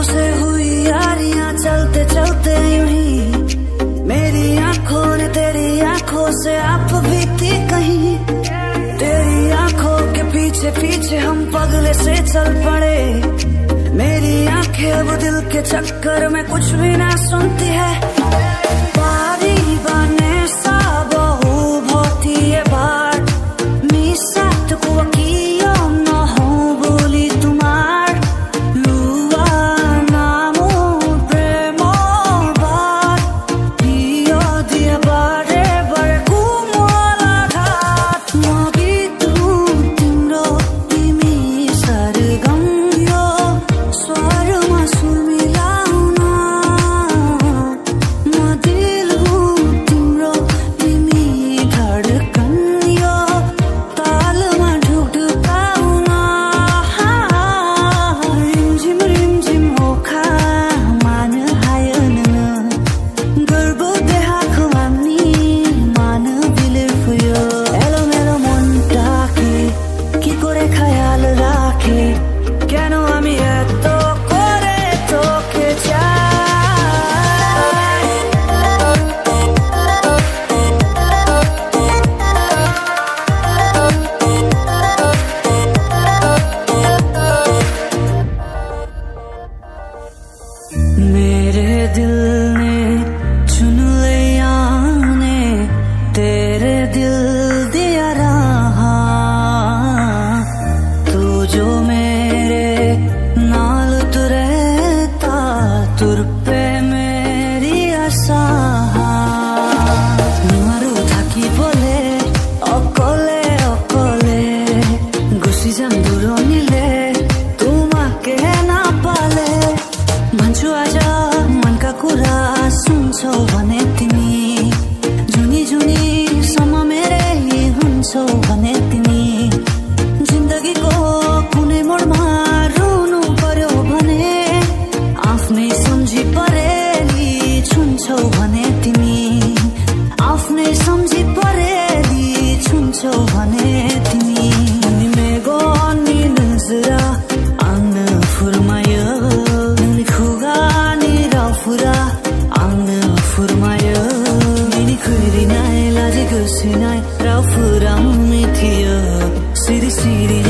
आंखों से हुई यारियां चलते चलते यूं ही मेरी आंखों ने तेरी आंखों से आप बीती कहीं। तेरी आंखों के पीछे पीछे हम पगले से चल पड़े। मेरी आंखें अब दिल के चक्कर में कुछ भी ना सुनती है। बारी बने साबहु भोती ये बाट मिसा तुकु कियो न हो बोली तुम्हार लुआ नामो प्रेमो बात कियो दिया बारे बड़े कुमला घाट मगी तू तिम्रो तिमी सरगम यो स्वरमा सुर मिलाउन म दिल हूँ तिम्रो तिमी धडकन यो तालमा ढुकढुकाउन। रिमझिम ओखा मान हायन गर्व देखाएको हामी मान बिलेर फुयो एलोमेलो মনটাকে কি করে খেয়াল রাখে কেন আমি এত করে তোকে চাই। मेरे दिल ने चुन लिया ने तेरे दिल दिया रहा तू जो मेरे नाल तुरता तुर पे मेरी आशा नुमारू थाकी बोले অকলে অকলে গুছি যাম দূৰণিলে তোমাকে না পালে भन्छु आज मनका कुरा सुन्छौ भने तिमी जुनी जुनी सम्म मेरै हुन्छौ भने तिमी जिन्दगीको कुनै मोडमा रुनु पर्यो भने आफ्नै सम्झी परेली छुन्छौ भने तिमी आफ्नै सम्झी परेली छुन्छौ भने तिमी अनि मेगो अनि नजरा आंनो फुरमायो नोंनि खुगानि रावफोरा आंनो फुरमायो मिनिखुरिनाय लाजि गोसोनाय रावफोरा मिथियो सिरि सिरि